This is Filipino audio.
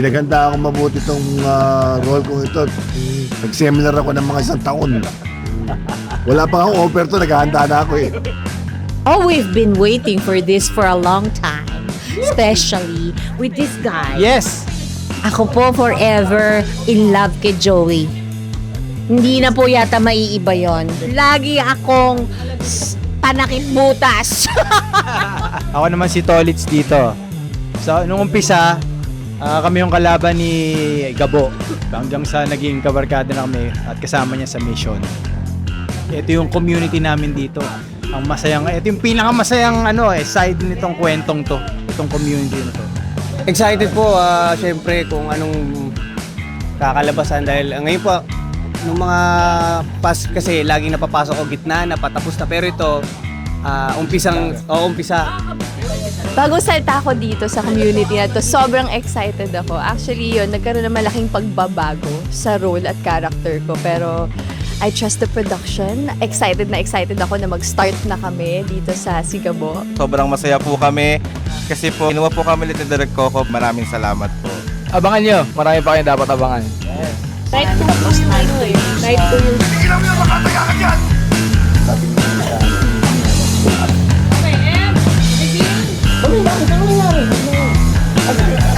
Pinaganda ako mabuti itong role ko ito. Nag-seminar ako ng mga 1 taon. Wala pa akong offer to, naghahanda na ako eh. Oh, we've been waiting for this for a long time. Especially with this guy. Yes! Ako po forever in love kay Joey. Hindi na po yata maiiba yon. Lagi akong panakit butas. Ako naman si Tolits dito. So, nung umpisa, kami yung kalaban ni Gabo. Hanggang sa naging kabarkada na kami at kasama niya sa mission. Ito yung community namin dito. Ang masayang, ito yung pinakamasayang side nitong kwentong to. Itong community na to. Excited po, syempre kung anong kakalabasan dahil ngayon po, nung mga past kasi laging napapasok ko gitna na patapos na pero ito, umpisa. Bagong salta ako dito sa community na to, sobrang excited ako. Actually yun, nagkaroon ng malaking pagbabago sa role at character ko. Pero I trust the production. Excited ako na mag-start na kami dito sa Sigabo. Sobrang masaya po kami kasi po kinuha po kami ulit ni Direk Coco. Maraming salamat po. Abangan nyo, marami pa kayong dapat abangan. Night 2 yung... Ano